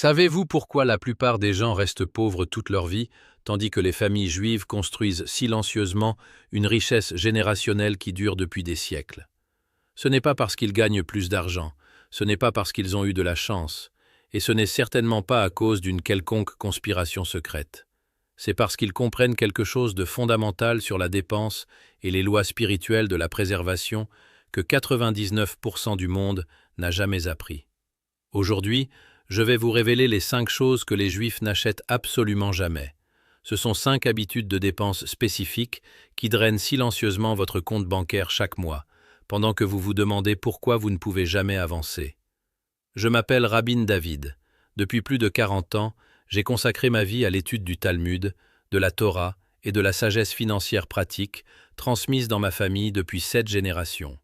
Savez-vous pourquoi la plupart des gens restent pauvres toute leur vie, tandis que les familles juives construisent silencieusement une richesse générationnelle qui dure depuis des siècles? Ce n'est pas parce qu'ils gagnent plus d'argent, ce n'est pas parce qu'ils ont eu de la chance, et ce n'est certainement pas à cause d'une quelconque conspiration secrète. C'est parce qu'ils comprennent quelque chose de fondamental sur la dépense et les lois spirituelles de la préservation que 99% du monde n'a jamais appris. Aujourd'hui, je vais vous révéler les 5 choses que les Juifs n'achètent absolument jamais. Ce sont 5 habitudes de dépenses spécifiques qui drainent silencieusement votre compte bancaire chaque mois, pendant que vous vous demandez pourquoi vous ne pouvez jamais avancer. Je m'appelle Rabin David. Depuis plus de 40 ans, j'ai consacré ma vie à l'étude du Talmud, de la Torah et de la sagesse financière pratique, transmise dans ma famille depuis 7 générations.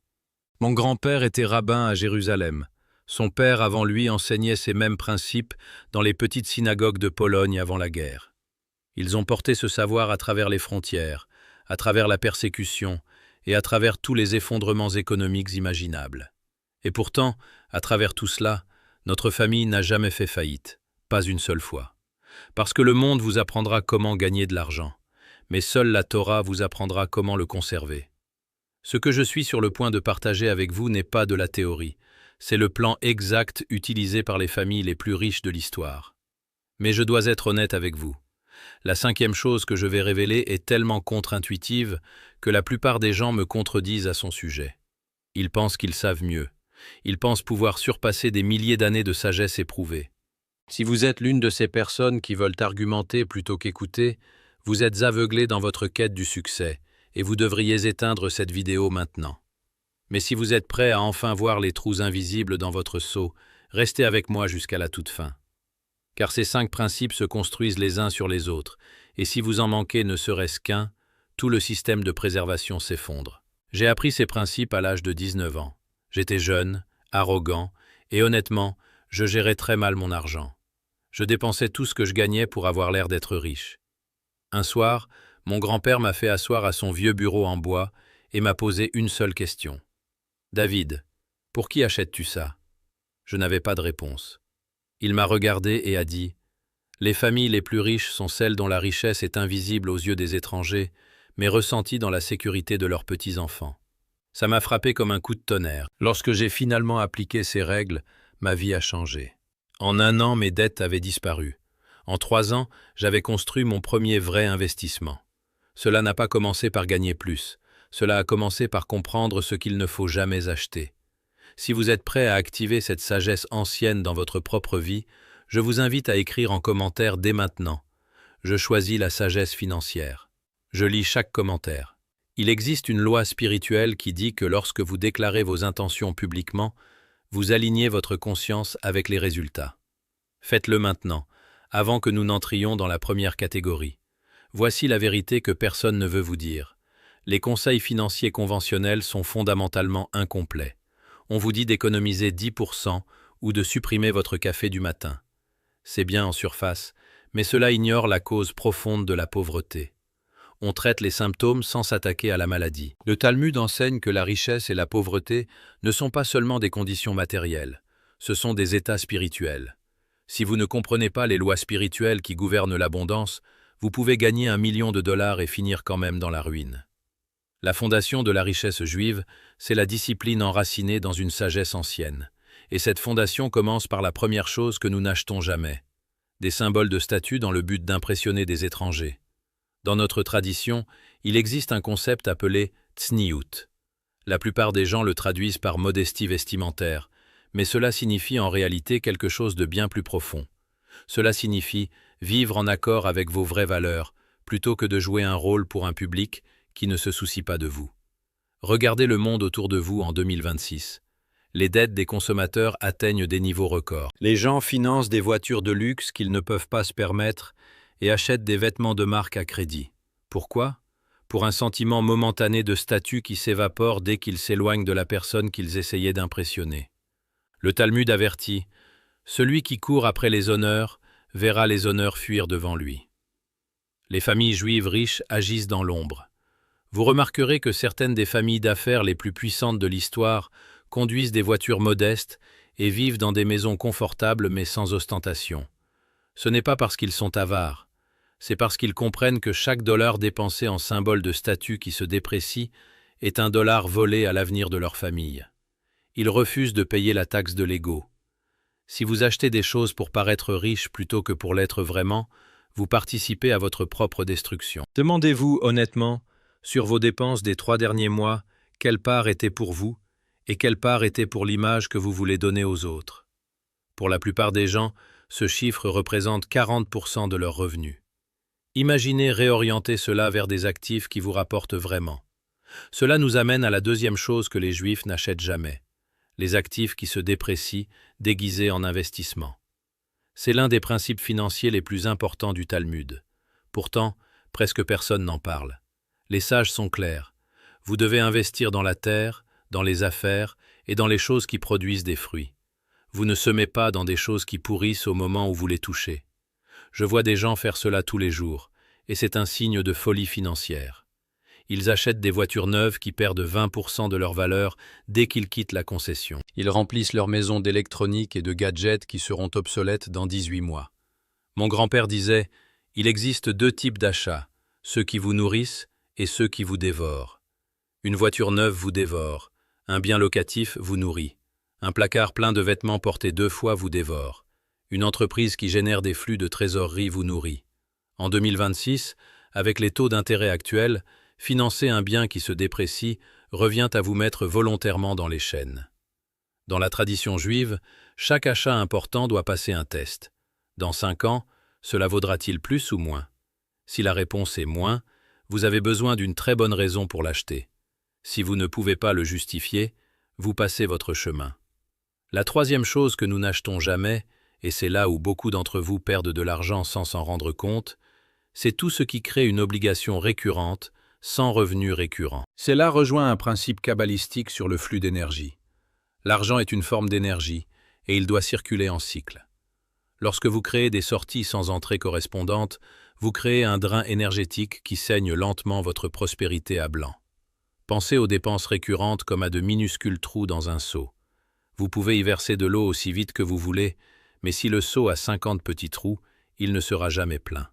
Mon grand-père était rabbin à Jérusalem. Son père, avant lui, enseignait ces mêmes principes dans les petites synagogues de Pologne avant la guerre. Ils ont porté ce savoir à travers les frontières, à travers la persécution et à travers tous les effondrements économiques imaginables. Et pourtant, à travers tout cela, notre famille n'a jamais fait faillite, pas une seule fois. Parce que le monde vous apprendra comment gagner de l'argent, mais seule la Torah vous apprendra comment le conserver. Ce que je suis sur le point de partager avec vous n'est pas de la théorie, c'est le plan exact utilisé par les familles les plus riches de l'histoire. Mais je dois être honnête avec vous. La 5e chose que je vais révéler est tellement contre-intuitive que la plupart des gens me contredisent à son sujet. Ils pensent qu'ils savent mieux. Ils pensent pouvoir surpasser des milliers d'années de sagesse éprouvée. Si vous êtes l'une de ces personnes qui veulent argumenter plutôt qu'écouter, vous êtes aveuglé dans votre quête du succès et vous devriez éteindre cette vidéo maintenant. Mais si vous êtes prêt à enfin voir les trous invisibles dans votre seau, restez avec moi jusqu'à la toute fin. Car ces 5 principes se construisent les uns sur les autres, et si vous en manquez ne serait-ce qu'un, tout le système de préservation s'effondre. J'ai appris ces principes à l'âge de 19 ans. J'étais jeune, arrogant, et honnêtement, je gérais très mal mon argent. Je dépensais tout ce que je gagnais pour avoir l'air d'être riche. Un soir, mon grand-père m'a fait asseoir à son vieux bureau en bois et m'a posé une seule question. « David, pour qui achètes-tu ça ?» Je n'avais pas de réponse. Il m'a regardé et a dit « Les familles les plus riches sont celles dont la richesse est invisible aux yeux des étrangers, mais ressentie dans la sécurité de leurs petits-enfants. » Ça m'a frappé comme un coup de tonnerre. Lorsque j'ai finalement appliqué ces règles, ma vie a changé. En 1 an, mes dettes avaient disparu. En 3 ans, j'avais construit mon premier vrai investissement. Cela n'a pas commencé par gagner plus. Cela a commencé par comprendre ce qu'il ne faut jamais acheter. Si vous êtes prêt à activer cette sagesse ancienne dans votre propre vie, je vous invite à écrire en commentaire dès maintenant. Je choisis la sagesse financière. Je lis chaque commentaire. Il existe une loi spirituelle qui dit que lorsque vous déclarez vos intentions publiquement, vous alignez votre conscience avec les résultats. Faites-le maintenant, avant que nous n'entrions dans la première catégorie. Voici la vérité que personne ne veut vous dire. Les conseils financiers conventionnels sont fondamentalement incomplets. On vous dit d'économiser 10% ou de supprimer votre café du matin. C'est bien en surface, mais cela ignore la cause profonde de la pauvreté. On traite les symptômes sans s'attaquer à la maladie. Le Talmud enseigne que la richesse et la pauvreté ne sont pas seulement des conditions matérielles, ce sont des états spirituels. Si vous ne comprenez pas les lois spirituelles qui gouvernent l'abondance, vous pouvez gagner $1 million et finir quand même dans la ruine. La fondation de la richesse juive, c'est la discipline enracinée dans une sagesse ancienne. Et cette fondation commence par la première chose que nous n'achetons jamais. Des symboles de statut dans le but d'impressionner des étrangers. Dans notre tradition, il existe un concept appelé tsniout. La plupart des gens le traduisent par modestie vestimentaire, mais cela signifie en réalité quelque chose de bien plus profond. Cela signifie vivre en accord avec vos vraies valeurs, plutôt que de jouer un rôle pour un public qui ne se soucie pas de vous. Regardez le monde autour de vous en 2026. Les dettes des consommateurs atteignent des niveaux records. Les gens financent des voitures de luxe qu'ils ne peuvent pas se permettre et achètent des vêtements de marque à crédit. Pourquoi? Pour un sentiment momentané de statut qui s'évapore dès qu'ils s'éloignent de la personne qu'ils essayaient d'impressionner. Le Talmud avertit « Celui qui court après les honneurs verra les honneurs fuir devant lui. » Les familles juives riches agissent dans l'ombre. Vous remarquerez que certaines des familles d'affaires les plus puissantes de l'histoire conduisent des voitures modestes et vivent dans des maisons confortables mais sans ostentation. Ce n'est pas parce qu'ils sont avares, c'est parce qu'ils comprennent que chaque dollar dépensé en symbole de statut qui se déprécie est un dollar volé à l'avenir de leur famille. Ils refusent de payer la taxe de l'ego. Si vous achetez des choses pour paraître riche plutôt que pour l'être vraiment, vous participez à votre propre destruction. Demandez-vous honnêtement, sur vos dépenses des 3 derniers mois, quelle part était pour vous et quelle part était pour l'image que vous voulez donner aux autres. Pour la plupart des gens, ce chiffre représente 40% de leurs revenus. Imaginez réorienter cela vers des actifs qui vous rapportent vraiment. Cela nous amène à la deuxième chose que les Juifs n'achètent jamais, les actifs qui se déprécient, déguisés en investissement. C'est l'un des principes financiers les plus importants du Talmud. Pourtant, presque personne n'en parle. Les sages sont clairs. Vous devez investir dans la terre, dans les affaires et dans les choses qui produisent des fruits. Vous ne semez pas dans des choses qui pourrissent au moment où vous les touchez. Je vois des gens faire cela tous les jours, et c'est un signe de folie financière. Ils achètent des voitures neuves qui perdent 20% de leur valeur dès qu'ils quittent la concession. Ils remplissent leur maison d'électronique et de gadgets qui seront obsolètes dans 18 mois. Mon grand-père disait « Il existe 2 types d'achats, ceux qui vous nourrissent et ceux qui vous dévorent. Une voiture neuve vous dévore, un bien locatif vous nourrit. Un placard plein de vêtements portés 2 fois vous dévore. Une entreprise qui génère des flux de trésorerie vous nourrit. En 2026, avec les taux d'intérêt actuels, financer un bien qui se déprécie revient à vous mettre volontairement dans les chaînes. Dans la tradition juive, chaque achat important doit passer un test. Dans 5 ans, cela vaudra-t-il plus ou moins? Si la réponse est moins, vous avez besoin d'une très bonne raison pour l'acheter. Si vous ne pouvez pas le justifier, vous passez votre chemin. La troisième chose que nous n'achetons jamais, et c'est là où beaucoup d'entre vous perdent de l'argent sans s'en rendre compte, c'est tout ce qui crée une obligation récurrente, sans revenu récurrent. Cela rejoint un principe kabbalistique sur le flux d'énergie. L'argent est une forme d'énergie, et il doit circuler en cycle. Lorsque vous créez des sorties sans entrée correspondante, vous créez un drain énergétique qui saigne lentement votre prospérité à blanc. Pensez aux dépenses récurrentes comme à de minuscules trous dans un seau. Vous pouvez y verser de l'eau aussi vite que vous voulez, mais si le seau a 50 petits trous, il ne sera jamais plein.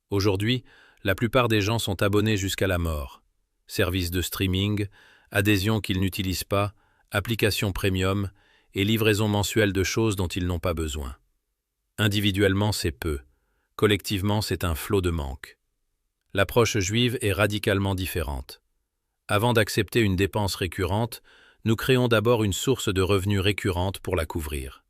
Aujourd'hui, la plupart des gens sont abonnés jusqu'à la mort. Services de streaming, adhésions qu'ils n'utilisent pas, applications premium et livraison mensuelle de choses dont ils n'ont pas besoin. Individuellement, c'est peu. Collectivement, c'est un flot de manque. L'approche juive est radicalement différente. Avant d'accepter une dépense récurrente, nous créons d'abord une source de revenus récurrente pour la couvrir.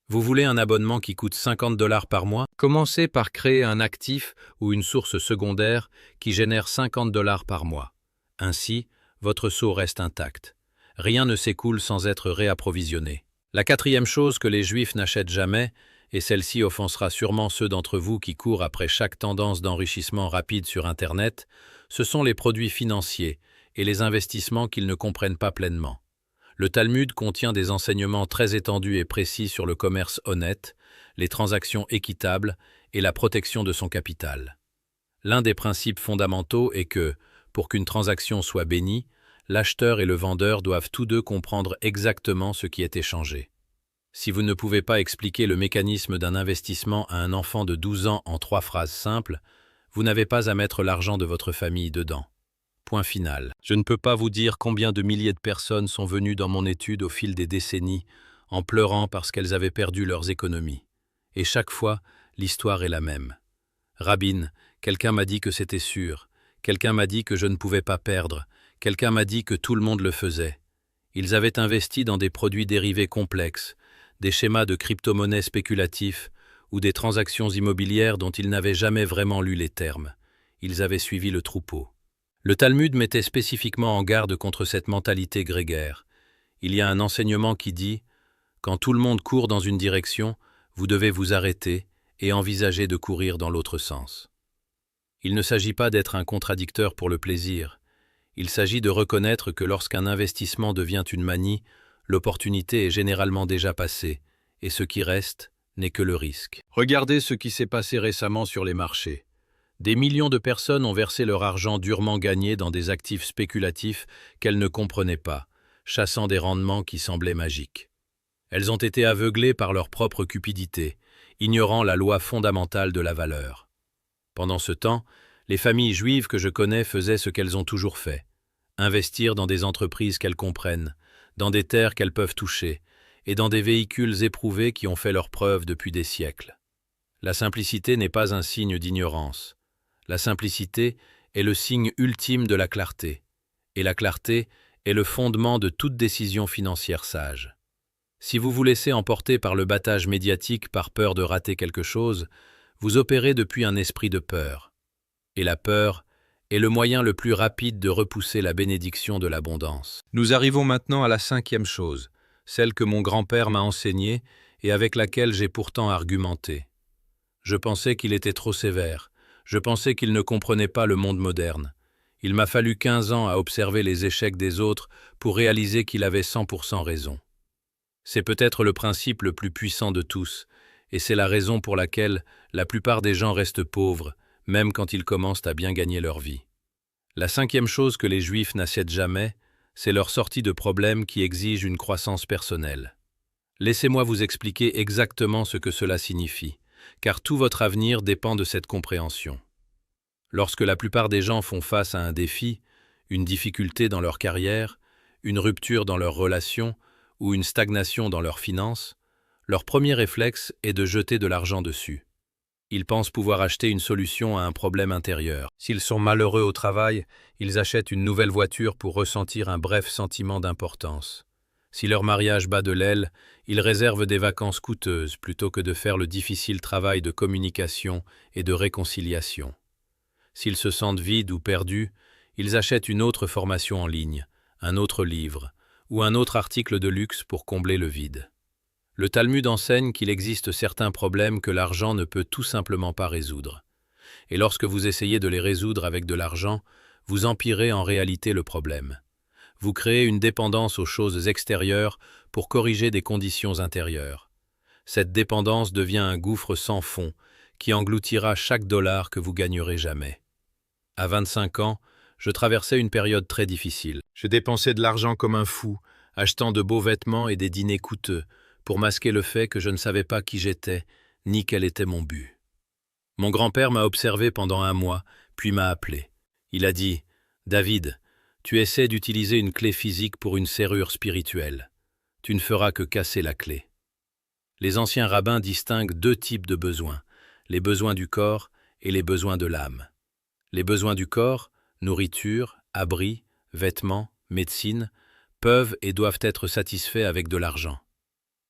Vous voulez un abonnement qui coûte 50 $ par mois? Commencez par créer un actif ou une source secondaire qui génère 50 $ par mois. Ainsi, votre seau reste intact. Rien ne s'écoule sans être réapprovisionné. La quatrième chose que les Juifs n'achètent jamais, et celle-ci offensera sûrement ceux d'entre vous qui courent après chaque tendance d'enrichissement rapide sur Internet, ce sont les produits financiers et les investissements qu'ils ne comprennent pas pleinement. Le Talmud contient des enseignements très étendus et précis sur le commerce honnête, les transactions équitables et la protection de son capital. L'un des principes fondamentaux est que, pour qu'une transaction soit bénie, l'acheteur et le vendeur doivent tous deux comprendre exactement ce qui est échangé. Si vous ne pouvez pas expliquer le mécanisme d'un investissement à un enfant de 12 ans en 3 phrases simples, vous n'avez pas à mettre l'argent de votre famille dedans. Point final. Je ne peux pas vous dire combien de milliers de personnes sont venues dans mon étude au fil des décennies, en pleurant parce qu'elles avaient perdu leurs économies. Et chaque fois, l'histoire est la même. Rabin, quelqu'un m'a dit que c'était sûr, quelqu'un m'a dit que je ne pouvais pas perdre, quelqu'un m'a dit que tout le monde le faisait. Ils avaient investi dans des produits dérivés complexes, des schémas de crypto-monnaies spéculatifs ou des transactions immobilières dont ils n'avaient jamais vraiment lu les termes. Ils avaient suivi le troupeau. Le Talmud mettait spécifiquement en garde contre cette mentalité grégaire. Il y a un enseignement qui dit « Quand tout le monde court dans une direction, vous devez vous arrêter et envisager de courir dans l'autre sens. » Il ne s'agit pas d'être un contradicteur pour le plaisir. Il s'agit de reconnaître que lorsqu'un investissement devient une manie, l'opportunité est généralement déjà passée, et ce qui reste n'est que le risque. Regardez ce qui s'est passé récemment sur les marchés. Des millions de personnes ont versé leur argent durement gagné dans des actifs spéculatifs qu'elles ne comprenaient pas, chassant des rendements qui semblaient magiques. Elles ont été aveuglées par leur propre cupidité, ignorant la loi fondamentale de la valeur. Pendant ce temps, les familles juives que je connais faisaient ce qu'elles ont toujours fait: investir dans des entreprises qu'elles comprennent, dans des terres qu'elles peuvent toucher, et dans des véhicules éprouvés qui ont fait leurs preuves depuis des siècles. La simplicité n'est pas un signe d'ignorance. La simplicité est le signe ultime de la clarté, et la clarté est le fondement de toute décision financière sage. Si vous vous laissez emporter par le battage médiatique par peur de rater quelque chose, vous opérez depuis un esprit de peur. Et la peur est le moyen le plus rapide de repousser la bénédiction de l'abondance. Nous arrivons maintenant à la 5e chose, celle que mon grand-père m'a enseignée et avec laquelle j'ai pourtant argumenté. Je pensais qu'il était trop sévère, je pensais qu'il ne comprenait pas le monde moderne. Il m'a fallu 15 ans à observer les échecs des autres pour réaliser qu'il avait 100% raison. C'est peut-être le principe le plus puissant de tous, et c'est la raison pour laquelle la plupart des gens restent pauvres, même quand ils commencent à bien gagner leur vie. La 5e chose que les Juifs n'achètent jamais, c'est leur sortie de problème qui exige une croissance personnelle. Laissez-moi vous expliquer exactement ce que cela signifie, car tout votre avenir dépend de cette compréhension. Lorsque la plupart des gens font face à un défi, une difficulté dans leur carrière, une rupture dans leurs relations ou une stagnation dans leurs finances, leur premier réflexe est de jeter de l'argent dessus. Ils pensent pouvoir acheter une solution à un problème intérieur. S'ils sont malheureux au travail, ils achètent une nouvelle voiture pour ressentir un bref sentiment d'importance. Si leur mariage bat de l'aile, ils réservent des vacances coûteuses plutôt que de faire le difficile travail de communication et de réconciliation. S'ils se sentent vides ou perdus, ils achètent une autre formation en ligne, un autre livre ou un autre article de luxe pour combler le vide. Le Talmud enseigne qu'il existe certains problèmes que l'argent ne peut tout simplement pas résoudre. Et lorsque vous essayez de les résoudre avec de l'argent, vous empirez en réalité le problème. Vous créez une dépendance aux choses extérieures pour corriger des conditions intérieures. Cette dépendance devient un gouffre sans fond qui engloutira chaque dollar que vous gagnerez jamais. À 25 ans, je traversais une période très difficile. Je dépensais de l'argent comme un fou, achetant de beaux vêtements et des dîners coûteux, pour masquer le fait que je ne savais pas qui j'étais, ni quel était mon but. Mon grand-père m'a observé pendant 1 mois, puis m'a appelé. Il a dit « David, tu essaies d'utiliser une clé physique pour une serrure spirituelle. Tu ne feras que casser la clé. » Les anciens rabbins distinguent 2 types de besoins, les besoins du corps et les besoins de l'âme. Les besoins du corps, nourriture, abri, vêtements, médecine, peuvent et doivent être satisfaits avec de l'argent.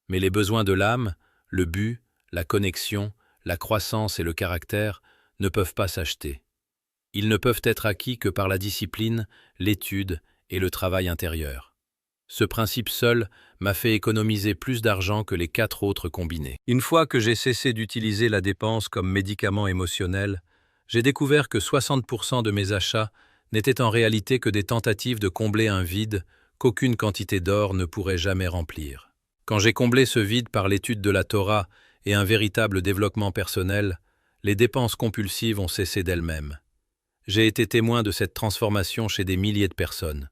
Mais les besoins de l'âme, le but, la connexion, la croissance et le caractère ne peuvent pas s'acheter. Ils ne peuvent être acquis que par la discipline, l'étude et le travail intérieur. Ce principe seul m'a fait économiser plus d'argent que les 4 autres combinés. Une fois que j'ai cessé d'utiliser la dépense comme médicament émotionnel, j'ai découvert que 60% de mes achats n'étaient en réalité que des tentatives de combler un vide qu'aucune quantité d'or ne pourrait jamais remplir. Quand j'ai comblé ce vide par l'étude de la Torah et un véritable développement personnel, les dépenses compulsives ont cessé d'elles-mêmes. J'ai été témoin de cette transformation chez des milliers de personnes.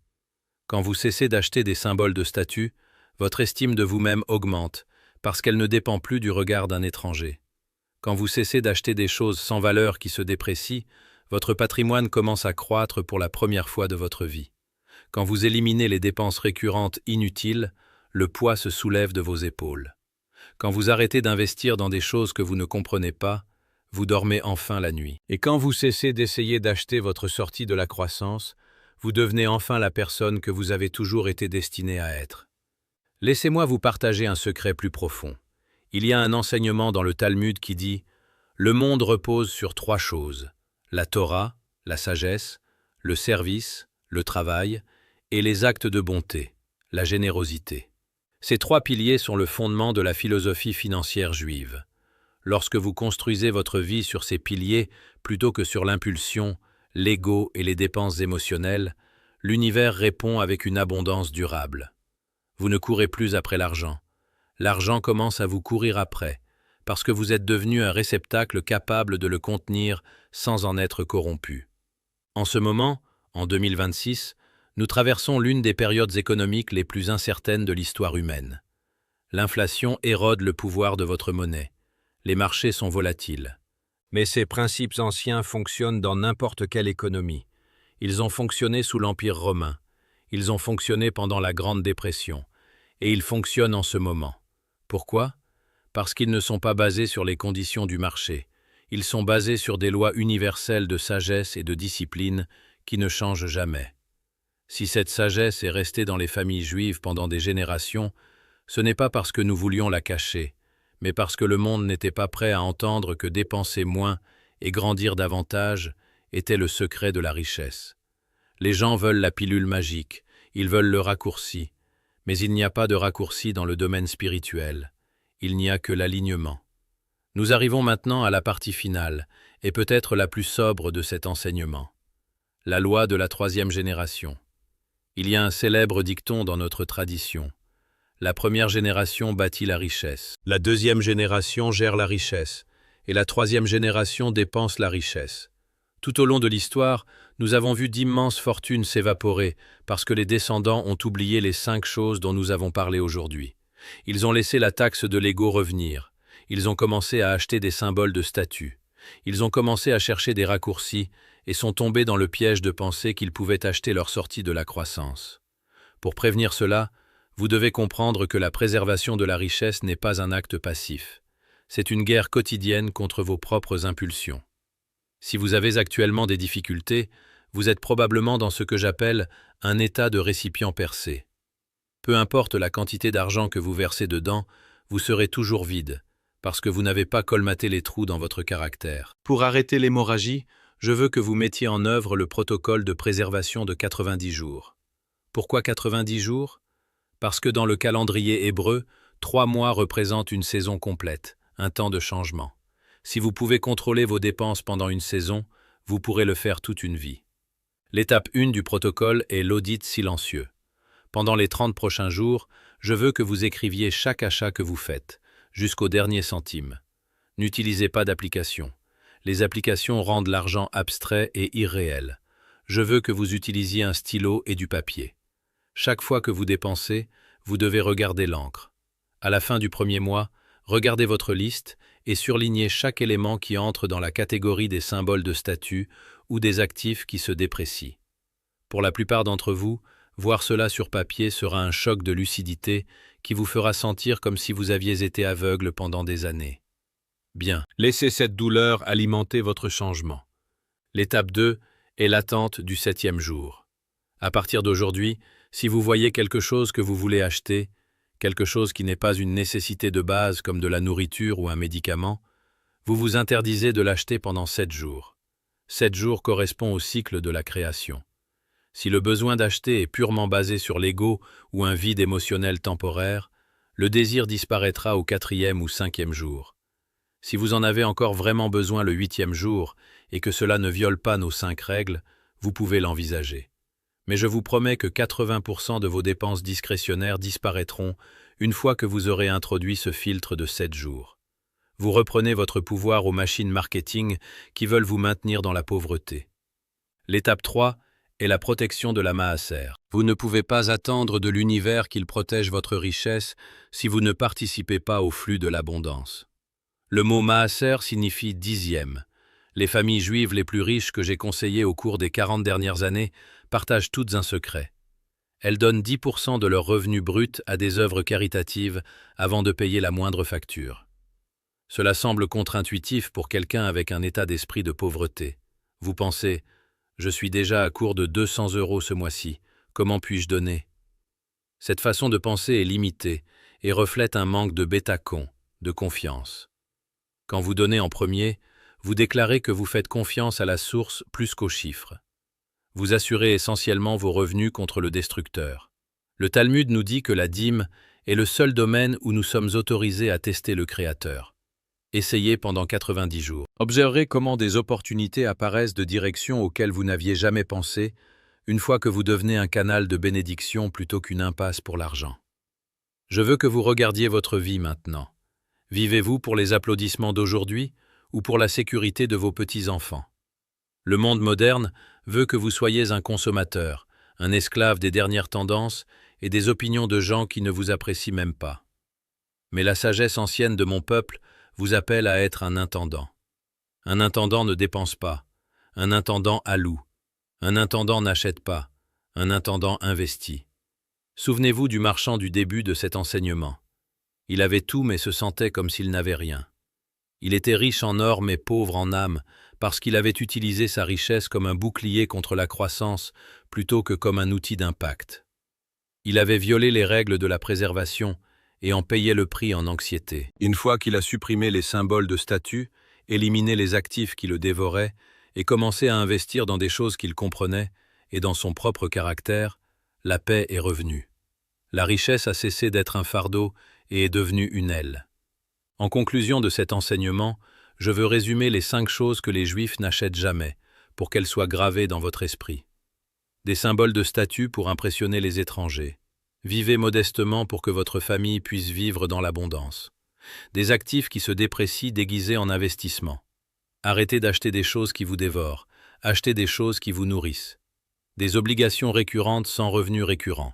Quand vous cessez d'acheter des symboles de statut, votre estime de vous-même augmente parce qu'elle ne dépend plus du regard d'un étranger. Quand vous cessez d'acheter des choses sans valeur qui se déprécient, votre patrimoine commence à croître pour la première fois de votre vie. Quand vous éliminez les dépenses récurrentes inutiles, le poids se soulève de vos épaules. Quand vous arrêtez d'investir dans des choses que vous ne comprenez pas, vous dormez enfin la nuit. Et quand vous cessez d'essayer d'acheter votre sortie de la croissance, vous devenez enfin la personne que vous avez toujours été destiné à être. Laissez-moi vous partager un secret plus profond. Il y a un enseignement dans le Talmud qui dit « Le monde repose sur 3 choses, la Torah, la sagesse, le service, le travail et les actes de bonté, la générosité. » Ces 3 piliers sont le fondement de la philosophie financière juive. Lorsque vous construisez votre vie sur ces piliers plutôt que sur l'impulsion, l'ego et les dépenses émotionnelles, l'univers répond avec une abondance durable. Vous ne courez plus après l'argent. L'argent commence à vous courir après, parce que vous êtes devenu un réceptacle capable de le contenir sans en être corrompu. En ce moment, en 2026, nous traversons l'une des périodes économiques les plus incertaines de l'histoire humaine. L'inflation érode le pouvoir de votre monnaie. Les marchés sont volatiles. Mais ces principes anciens fonctionnent dans n'importe quelle économie. Ils ont fonctionné sous l'Empire romain. Ils ont fonctionné pendant la Grande Dépression. Et ils fonctionnent en ce moment. Pourquoi? Parce qu'ils ne sont pas basés sur les conditions du marché. Ils sont basés sur des lois universelles de sagesse et de discipline qui ne changent jamais. Si cette sagesse est restée dans les familles juives pendant des générations, ce n'est pas parce que nous voulions la cacher, mais parce que le monde n'était pas prêt à entendre que dépenser moins et grandir davantage était le secret de la richesse. Les gens veulent la pilule magique, ils veulent le raccourci, mais il n'y a pas de raccourci dans le domaine spirituel, il n'y a que l'alignement. Nous arrivons maintenant à la partie finale, et peut-être la plus sobre de cet enseignement. La loi de la troisième génération. Il y a un célèbre dicton dans notre tradition. La première génération bâtit la richesse. La deuxième génération gère la richesse. Et la troisième génération dépense la richesse. Tout au long de l'histoire, nous avons vu d'immenses fortunes s'évaporer parce que les descendants ont oublié les 5 choses dont nous avons parlé aujourd'hui. Ils ont laissé la taxe de l'ego revenir. Ils ont commencé à acheter des symboles de statut. Ils ont commencé à chercher des raccourcis et sont tombés dans le piège de penser qu'ils pouvaient acheter leur sortie de la croissance. Pour prévenir cela, vous devez comprendre que la préservation de la richesse n'est pas un acte passif. C'est une guerre quotidienne contre vos propres impulsions. Si vous avez actuellement des difficultés, vous êtes probablement dans ce que j'appelle un état de récipient percé. Peu importe la quantité d'argent que vous versez dedans, vous serez toujours vide, parce que vous n'avez pas colmaté les trous dans votre caractère. Pour arrêter l'hémorragie, je veux que vous mettiez en œuvre le protocole de préservation de 90 jours. Pourquoi 90 jours? Parce que dans le calendrier hébreu, 3 mois représentent une saison complète, un temps de changement. Si vous pouvez contrôler vos dépenses pendant une saison, vous pourrez le faire toute une vie. L'étape 1 du protocole est l'audit silencieux. Pendant les 30 prochains jours, je veux que vous écriviez chaque achat que vous faites, jusqu'au dernier centime. N'utilisez pas d'application. Les applications rendent l'argent abstrait et irréel. Je veux que vous utilisiez un stylo et du papier. Chaque fois que vous dépensez, vous devez regarder l'encre. À la fin du premier mois, regardez votre liste et surlignez chaque élément qui entre dans la catégorie des symboles de statut ou des actifs qui se déprécient. Pour la plupart d'entre vous, voir cela sur papier sera un choc de lucidité qui vous fera sentir comme si vous aviez été aveugle pendant des années. Bien, laissez cette douleur alimenter votre changement. L'étape 2 est l'attente du 7e jour. À partir d'aujourd'hui, si vous voyez quelque chose que vous voulez acheter, quelque chose qui n'est pas une nécessité de base comme de la nourriture ou un médicament, vous vous interdisez de l'acheter pendant 7 jours. 7 jours correspond au cycle de la création. Si le besoin d'acheter est purement basé sur l'ego ou un vide émotionnel temporaire, le désir disparaîtra au 4e ou 5e jour. Si vous en avez encore vraiment besoin le 8e jour et que cela ne viole pas nos 5 règles, vous pouvez l'envisager. Mais je vous promets que 80% de vos dépenses discrétionnaires disparaîtront une fois que vous aurez introduit ce filtre de 7 jours. Vous reprenez votre pouvoir aux machines marketing qui veulent vous maintenir dans la pauvreté. L'étape 3 est la protection de la maaser. Vous ne pouvez pas attendre de l'univers qu'il protège votre richesse si vous ne participez pas au flux de l'abondance. Le mot maaser signifie 10e. Les familles juives les plus riches que j'ai conseillées au cours des 40 dernières années partagent toutes un secret. Elles donnent 10% de leurs revenus bruts à des œuvres caritatives avant de payer la moindre facture. Cela semble contre-intuitif pour quelqu'un avec un état d'esprit de pauvreté. Vous pensez « Je suis déjà à court de 200 € ce mois-ci, comment puis-je donner ?» Cette façon de penser est limitée et reflète un manque de bêta-con, de confiance. Quand vous donnez en premier, vous déclarez que vous faites confiance à la source plus qu'aux chiffres. Vous assurez essentiellement vos revenus contre le destructeur. Le Talmud nous dit que la dîme est le seul domaine où nous sommes autorisés à tester le Créateur. Essayez pendant 90 jours. Observez comment des opportunités apparaissent de directions auxquelles vous n'aviez jamais pensé, une fois que vous devenez un canal de bénédiction plutôt qu'une impasse pour l'argent. Je veux que vous regardiez votre vie maintenant. Vivez-vous pour les applaudissements d'aujourd'hui ou pour la sécurité de vos petits-enfants? Le monde moderne veut que vous soyez un consommateur, un esclave des dernières tendances et des opinions de gens qui ne vous apprécient même pas. Mais la sagesse ancienne de mon peuple vous appelle à être un intendant. Un intendant ne dépense pas, un intendant alloue, un intendant n'achète pas, un intendant investit. Souvenez-vous du marchand du début de cet enseignement. Il avait tout mais se sentait comme s'il n'avait rien. Il était riche en or mais pauvre en âme, parce qu'il avait utilisé sa richesse comme un bouclier contre la croissance plutôt que comme un outil d'impact. Il avait violé les règles de la préservation et en payait le prix en anxiété. Une fois qu'il a supprimé les symboles de statut, éliminé les actifs qui le dévoraient et commencé à investir dans des choses qu'il comprenait et dans son propre caractère, la paix est revenue. La richesse a cessé d'être un fardeau et est devenue une aile. En conclusion de cet enseignement, je veux résumer les 5 choses que les Juifs n'achètent jamais, pour qu'elles soient gravées dans votre esprit. Des symboles de statut pour impressionner les étrangers. Vivez modestement pour que votre famille puisse vivre dans l'abondance. Des actifs qui se déprécient déguisés en investissement. Arrêtez d'acheter des choses qui vous dévorent, achetez des choses qui vous nourrissent. Des obligations récurrentes sans revenus récurrents.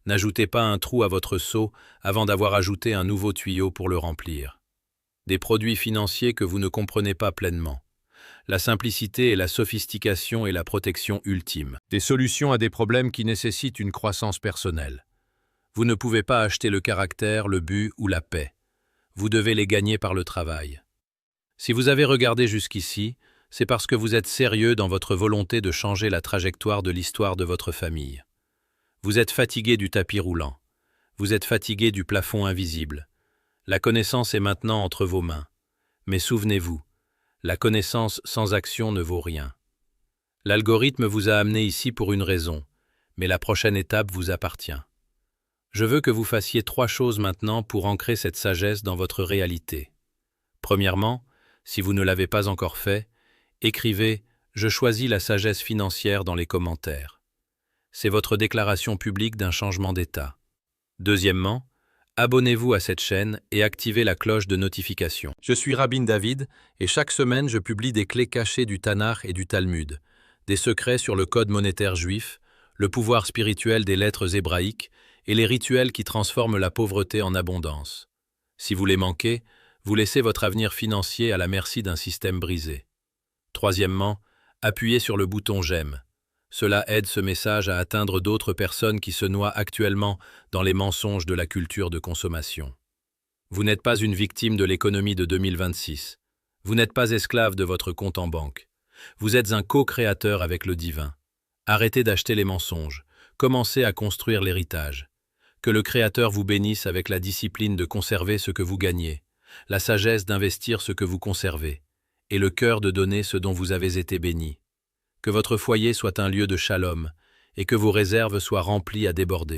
N'ajoutez pas un trou à votre seau avant d'avoir ajouté un nouveau tuyau pour le remplir. Des produits financiers que vous ne comprenez pas pleinement. La simplicité et la sophistication est la protection ultime. Des solutions à des problèmes qui nécessitent une croissance personnelle. Vous ne pouvez pas acheter le caractère, le but ou la paix. Vous devez les gagner par le travail. Si vous avez regardé jusqu'ici, c'est parce que vous êtes sérieux dans votre volonté de changer la trajectoire de l'histoire de votre famille. Vous êtes fatigué du tapis roulant. Vous êtes fatigué du plafond invisible. La connaissance est maintenant entre vos mains. Mais souvenez-vous, la connaissance sans action ne vaut rien. L'algorithme vous a amené ici pour une raison, mais la prochaine étape vous appartient. Je veux que vous fassiez 3 choses maintenant pour ancrer cette sagesse dans votre réalité. Premièrement, si vous ne l'avez pas encore fait, écrivez « Je choisis la sagesse financière » dans les commentaires. C'est votre déclaration publique d'un changement d'état. Deuxièmement, abonnez-vous à cette chaîne et activez la cloche de notification. Je suis Rabbin David et chaque semaine je publie des clés cachées du Tanakh et du Talmud, des secrets sur le code monétaire juif, le pouvoir spirituel des lettres hébraïques et les rituels qui transforment la pauvreté en abondance. Si vous les manquez, vous laissez votre avenir financier à la merci d'un système brisé. Troisièmement, appuyez sur le bouton « J'aime ». Cela aide ce message à atteindre d'autres personnes qui se noient actuellement dans les mensonges de la culture de consommation. Vous n'êtes pas une victime de l'économie de 2026. Vous n'êtes pas esclave de votre compte en banque. Vous êtes un co-créateur avec le divin. Arrêtez d'acheter les mensonges. Commencez à construire l'héritage. Que le Créateur vous bénisse avec la discipline de conserver ce que vous gagnez, la sagesse d'investir ce que vous conservez, et le cœur de donner ce dont vous avez été béni. Que votre foyer soit un lieu de shalom, et que vos réserves soient remplies à déborder.